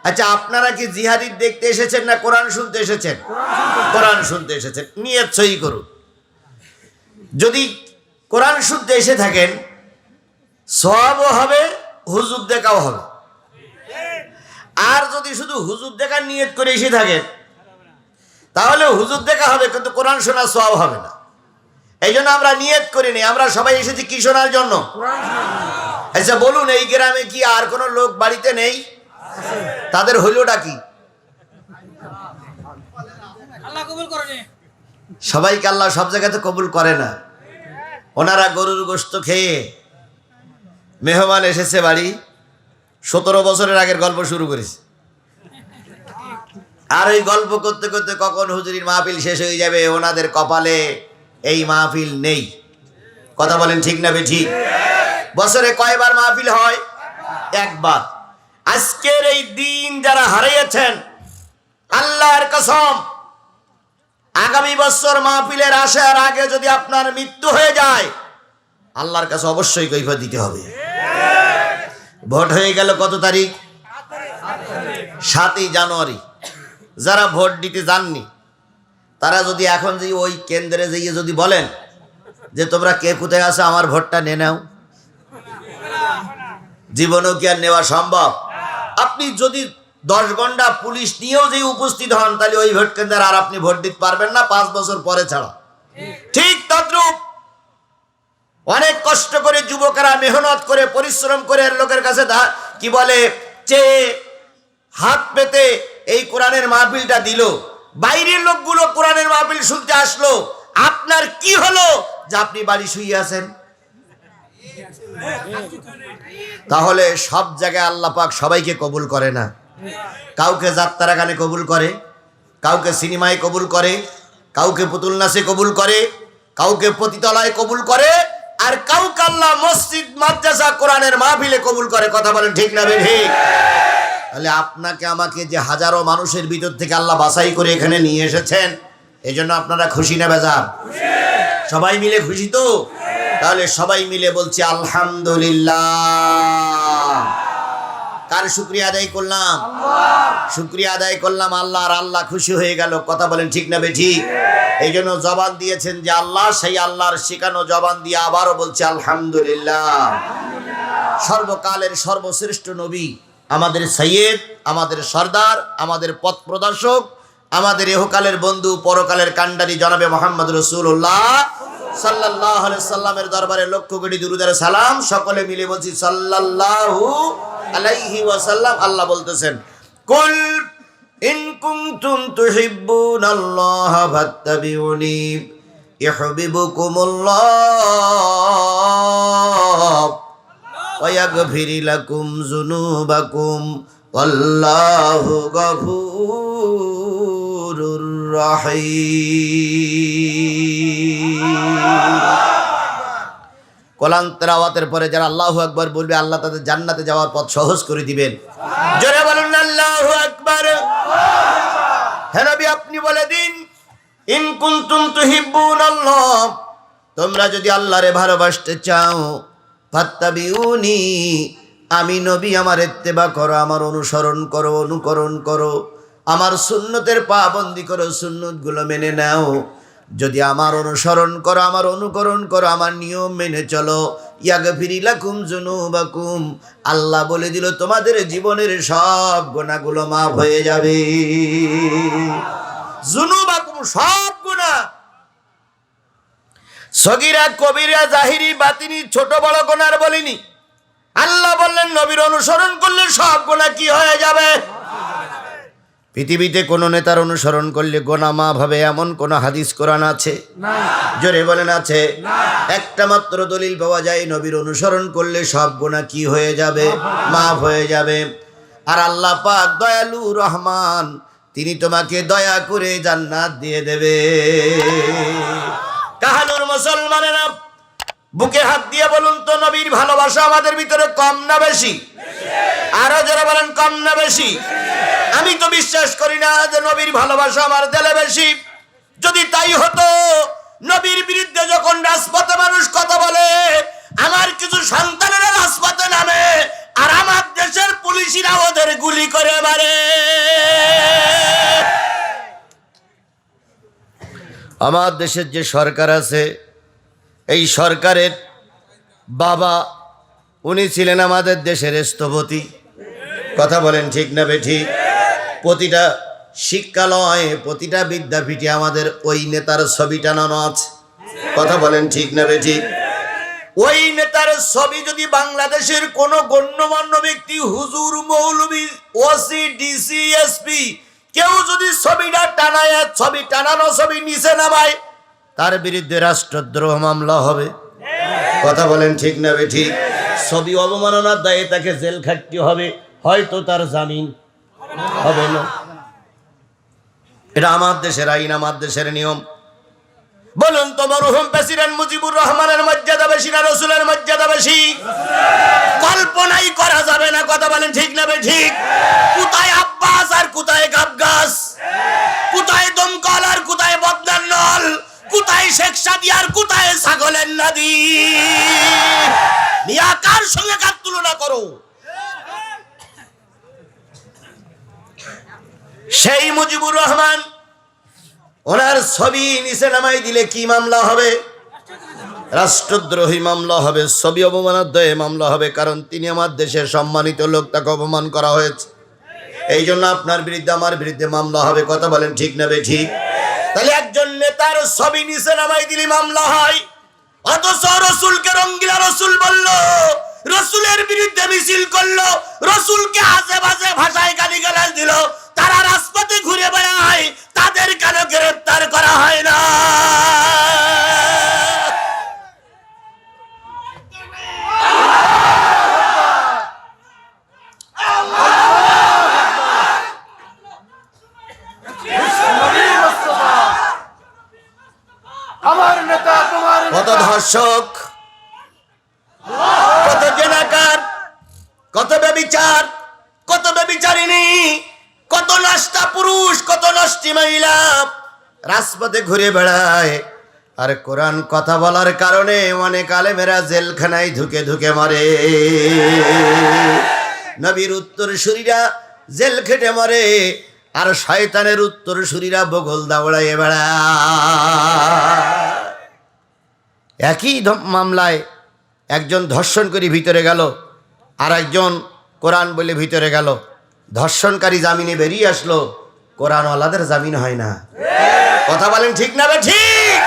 আচ্ছা, আপনারা কি জিহাদি দেখতে এসেছেন না কোরআন শুনতে এসেছেন? কোরআন শুনতে এসেছেন। নিয়ত সহি করুন। যদি কোরআন শুনতে এসে থাকেন, সওয়াবও হবে, হুজুর দেখাও হবে। আর যদি শুধু হুজুর দেখার নিয়ত করে এসে থাকেন, তাহলে হুজুর দেখা হবে, কিন্তু কোরআন শোনার সওয়াব হবে না। এই জন্য আমরা নিয়ত করিনি। আমরা সবাই এসেছি কি শোনার জন্য? আচ্ছা বলুন, এই গ্রামে কি আর কোনো লোক বাড়িতে নেই? তাদের হইলটা কি? সবাইকে আল্লাহ সব জায়গাতে কবুল করে না। ওনারা গরুর গোশত খেয়ে মেহমান এসেছে বাড়ি, 17 বছরের আগের গল্প শুরু করেছে। আর ওই গল্প করতে করতে কখন হুজুরির মাহফিল শেষ হয়ে যাবে, ওনাদের কপালে এই মাহফিল নেই। কথা বলেন ঠিক না বেঠিক? বছরে কয়বার মাহফিল হয়? একবার। আজকের এই দিন যারা হারিয়েছেন, আল্লাহর কসম, আগামী বছর মাহফিলের আসার আগে যদি আপনার মৃত্যু হয়ে যায়, আল্লাহর কাছে অবশ্যই কৈফিয়ত দিতে হবে। ভোট হয়ে গেল কত তারিখ? 7ই জানুয়ারি। যারা ভোট দিতে যাননি, তারা যদি এখন যে ওই কেন্দ্রে যেয়ে যদি বলেন যে তোমরা কে কোথায় আছো, আমার ভোটটা নিয়ে নাও, জীবনেও কি আর নেওয়া সম্ভব? আপনি যদি 10 ঘন্টা পুলিশ নিয়েও যে উপস্থিত হন, তাহলে ওই ভোট কেন্দ্রে আর আপনি ভোট দিতে পারবেন না 5 বছর পরে ছাড়া। ঠিক তদ্রূপ অনেক কষ্ট করে যুবকেরা মেহনত করে পরিশ্রম করে লোকের কাছে কি বলে চেয়ে হাত পেতে এই কোরআনের মাহফিলটা দিল। বাইরের লোকগুলো কোরআনের মাহফিল শুনতে আসলো, আপনার কি হলো যে আপনি বাড়ি শুয়ে আছেন? তাহলে সব জায়গায় আল্লাহ পাক সবাইকে কবুল করে না। কাউকে যাত্রা গানে কবুল করে, কাউকে সিনেমায় কবুল করে, কাউকে পুতুল নাচে কবুল করে, কাউকে পতিতালয়ে কবুল করে, আর কাউকে আল্লাহ মসজিদ মাদ্রাসা কোরআনের মাহফিলে কবুল করে। কথা বলেন ঠিক না ঠিক? তাহলে আপনাকে আমাকে যে হাজারো মানুষের ভিতর থেকে আল্লাহ বাছাই করে এখানে নিয়ে এসেছেন, এই জন্য আপনারা খুশি না বেজার? সবাই মিলে খুশি তো? তাহলে সবাই মিলে বলছি আলহামদুলিল্লাহ। কার শুকরিয়া আদায় করলাম? শুকরিয়া আদায় করলাম আল্লাহর। আল্লাহ খুশি হয়ে গেল। কথা বলেন ঠিক না বেঠিক? এই জন্য জবান দিয়েছেন যে আল্লাহ, সেই আল্লাহর শেখানো জবান দিয়ে আবারও বলছি আলহামদুলিল্লাহ। সর্বকালের সর্বশ্রেষ্ঠ নবী, আমাদের সৈয়দ, আমাদের সর্দার, আমাদের পথ প্রদর্শক, আমাদের ইহকালের বন্ধু, পরকালের কান্ডারি জনাবে মুহাম্মদ রাসূলুল্লাহ সাল্লাল্লাহু আলাইহি সাল্লামের দরবারে লক্ষ কোটি দুরূদ আর সালাম। সকলে মিলে বলছি সাল্লাল্লাহু আলাইহি ওয়াসাল্লাম। আল্লাহ বলতেছেন, কুল ইন কুনতুম তুহিব্বুনাল্লাহা ফাত্তাবিউনি ইউহিব্বুকুমুল্লাহ ওয়া ইয়াগফির লাকুম যুনুবাকুম ওয়াল্লাহু গফুরুর রহিম। কোরআন তেলাওয়াতের পরে যারা আল্লাহু আকবার বলবে, আল্লাহ তাদের জান্নাতে যাওয়ার পথ সহজ করে দিবেন। জোরে বলুন আল্লাহু আকবার। হে নবী, আপনি বলে দিন, ইন কুনতুম তুহিব্বুনাল্লাহ, তোমরা যদি আল্লাহরে ভালোবাসতে চাও, ফাত্তাবিউনি, আমি নবী আমার ইত্তেবা করো, আমার অনুসরণ করো, অনুকরণ করো, আমার সুন্নতের পাবন্দি করো, সুন্নতগুলো মেনে নাও। যদি আমার অনুসরণ করো, আমার অনুকরণ করো, আমার নিয়ম মেনে চলো, ইয়াগফির লাকুম যুনুবাকুম, আল্লাহ বলে দিল তোমাদের জীবনের সব গুনাহগুলো মাফ হয়ে যাবে। যুনুবাকুম, সব গুনাহ, সগীরা কবিরা জাহিরি বাতিনি, ছোট বড় গুনাহ বলিনি। আল্লাহ বললেন নবীর অনুসরণ করলে সব গুনাহ কি হয়ে যাবে? পৃথিবীতে কোন নেতার অনুসরণ করলে গুনাহ মাফ হবে এমন কোন হাদিস কোরআন আছে? না। জোরে বলেন আছে? না। একটা মাত্র দলিল পাওয়া যায়, নবীর অনুসরণ করলে সব গুনাহ কি হয়ে যাবে? মাফ হয়ে যাবে। আর আল্লাহ পাক দয়ালু রহমান, তিনি তোমাকে দয়া করে জান্নাত দিয়ে দেবে। কাহানুর মুসলমানেরা, বুকে হাত দিয়ে বলুন তো, নবীর ভালোবাসা আমাদের ভিতরে কম না বেশি? আরো যারা বলেন কম না বেশি? আমি তো বিশ্বাস করি না যে নবীর ভালোবাসা আমার দিলে বেশি। যদি তাই হতো, নবীর বিরুদ্ধে যখন রাজপথে মানুষ কথা বলে, আমার কিছু সন্তানেরা রাজপথে নামে, আর আমার দেশের পুলিশরা ওদের গুলি করে মারে। আমার দেশের যে সরকার আছে, এই সরকারের বাবা উনি ছিলেন আমাদের দেশের স্থপতি। কথা বলেন ঠিক না বেঠিক? প্রতিটা শিক্ষালয়ে, প্রতিটা বিদ্যাপীঠে আমাদের ওই নেতার ছবি টানানো আছে। কথা বলেন ঠিক না বেঠিক? ওই নেতার ছবি যদি বাংলাদেশের কোন গণ্যমান্য ব্যক্তি, হুজুর, মৌলবী, ওসি, ডিসি, এসপি, কেউ যদি ছবিটা টানায়, ছবি টানানো ছবি নিচে নামায়, তার বিরুদ্ধে রাষ্ট্রদ্রোহ মামলা হবে। কথা বলেন ঠিক না বেঠিক? ছবি অবমাননার দায়ে তাকে জেল খাটতে হবে, হয়তো তার জামিন হবে না। এটা আমার দেশের আইন, আমার দেশের নিয়ম। বলুন তো, মরহুম প্রেসিডেন্ট মুজিবুর রহমানের মর্যাদা বেশি না রসুলের মর্যাদা বেশি? কল্পনাই করা যাবে না। কথা বলেন ঠিক না বেঠিক? কোথায় আব্বাস আর কোথায় গাবগাস? কোথায় দমকল আর কোথায় বদনার নল? কোথায় শেখ সাদিয়া আর কোথায় ছাগলের নদী? মিয়া, কার সঙ্গে কার তুলনা করো? সেই মুজিবুর রহমান, ওনার ছবি নিচে নামাই দিলে কি মামলা হবে? রাষ্ট্রদ্রোহী মামলা হবে, ছবি অবমানের দায়ে মামলা হবে। কারণ তিনি আমার দেশের সম্মানিত লোক, তাকে অপমান করা হয়েছে। এই জন্য আপনার বিরুদ্ধে, আমার বিরুদ্ধে মামলা হবে। কথা বলেন ঠিক না বেঠিক? তাহলে একজন নেতার ছবি নিচে নামাই দিলে মামলা হয়, অথচ রসুলকে রঙ্গিলা রসুল বলল, রসুলের বিরুদ্ধে মিছিল করলো, রসুলকে আজে বাজে ভাষায় গালিগালাজ দিল, তারা রাজপথে ঘুরে বেড়ায়, তাদের কেন গ্রেফতার করা হয় না? কত ধর্ষক, কত জেনাকার, কত ব্যভিচার, কত ব্যভিচারিণী, কত নষ্টা পুরুষ, কত নষ্টি মহিলা রাজপথে ঘুরে বেড়ায়। আর কোরআন কথা বলার কারণে অনেক আলেমেরা জেলখানায় ধুকে ধুকে মরে। নবীর উত্তরসূরিরা জেল খেটে মরে, আর শয়তানের উত্তরসূরিরা বগল দাওড়ায় বেড়ায়। একই মামলায় একজন ধর্ষণ করে ভিতরে গেল, আর একজন কোরআন বলে ভিতরে গেল। ধর্ষণকারী জামিনে বেরিয়ে আসলো, কোরআনওয়ালাদের জামিন হয় না। কথা বলেন ঠিক না ঠিক?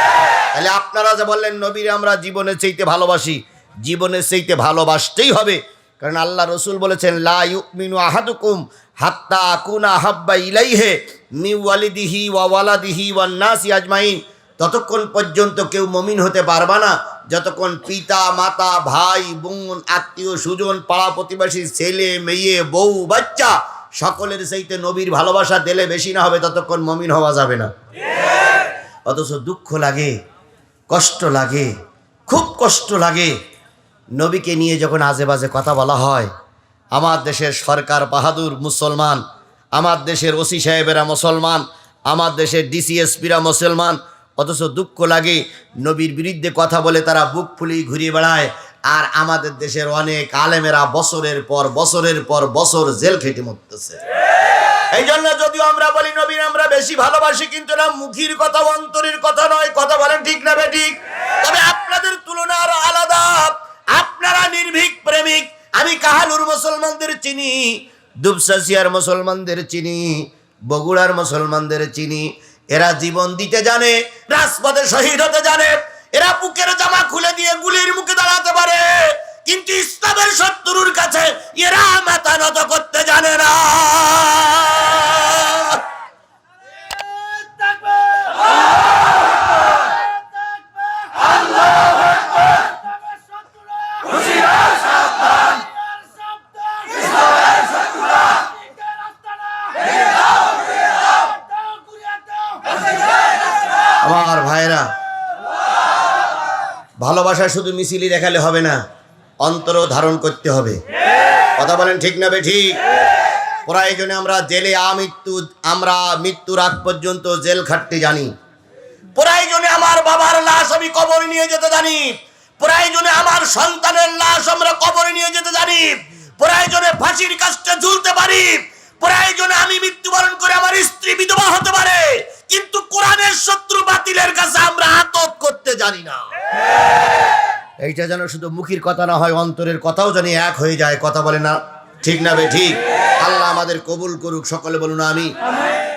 তাহলে আপনারা যে বললেন নবীর আমরা জীবনের চাইতে ভালোবাসি, জীবনের চাইতে ভালোবাসতেই হবে। কারণ আল্লাহ রসুল বলেছেন, লা ইউমিনু আহাদুকুম হাত্তা আকুনা আহাব্বা ইলাইহি মিন ওয়ালিদিহি ওয়া ওয়ালাদিহি ওয়ান নাসি আজমাইন। ততক্ষণ পর্যন্ত কেউ মুমিন হতে পারবা না যতক্ষণ পিতা, মাতা, ভাই, বোন, আত্মীয় স্বজন, পাড়া প্রতিবেশী, ছেলে, মেয়ে, বউ, বাচ্চা সকলের চাইতে নবীর ভালোবাসা দিলে বেশি না হবে, ততক্ষণ মুমিন হওয়া যাবে না। অথচ দুঃখ লাগে, কষ্ট লাগে, খুব কষ্ট লাগে। নবীকে নিয়ে যখন আজে বাজে কথা বলা হয়, আমার দেশের সরকার বাহাদুর মুসলমান, আমার দেশের ওসি সাহেবেরা মুসলমান, আমার দেশের ডিসিএসপিরা মুসলমান, অথচ দুঃখ লাগে নবীর বিরুদ্ধে কথা বলে তারা বুক ফুলিয়ে ঘুরিয়ে বেড়ায়। আর আমাদের দেশের অনেক আলেমেরা বছরের পর বছর জেল খেটে মরতেছে। এই জন্য যদিও আমরা বলি নবীর আমরা বেশি ভালোবাসি, কিন্তু না মুখের কথা, অন্তরের কথা নয়। কথা বলেন ঠিক না বেঠিক? তবে আপনাদের তুলনা আরো আলাদা। আপনারা নির্ভীক প্রেমিক। আমি কাহালুর মুসলমানদের চিনি, দুবসাসিয়ার মুসলমানদের চিনি, বগুড়ার মুসলমানদের চিনি। এরা জীবন দিতে জানে, রাজপথে শহীদ হতে জানে, এরা বুকের জামা খুলে দিয়ে গুলির মুখে দাঁড়াতে পারে, কিন্তু ইসলামের শত্রুর কাছে এরা মাথা নত করতে জানে না। আমার ভাইরা, ভালোবাসা শুধু মিছিলি দেখালে হবে না, অন্তরও ধারণ করতে হবে। কথা বলেন ঠিক না বেঠিক? প্রয়োজনে আমরা জেলে আমরা মৃত্যুর আগ পর্যন্ত জেল খাটতে জানি। প্রয়োজনে আমার বাবার লাশ আমি কবরে নিয়ে যেতে জানি। প্রয়োজনে আমার সন্তানের লাশ আমরা কবরে নিয়ে যেতে জানি। প্রয়োজনে ফাঁসির কাজটা ঝুলতে পারি, প্রয়োজনে আমি মৃত্যুবরণ করে আমার স্ত্রী বিধবা হতে পারে, কিন্তু কোরআনের শত্রু বাতিলের কাছে আমরা আতত করতে জানি না। এইটা যেন শুধু মুখের কথা না হয়, অন্তরের কথাও জানি এক হয়ে যায়। কথা বলে না, ঠিক না বে ঠিক? আল্লাহ আমাদের কবুল করুক, সকলে বলুন আমি।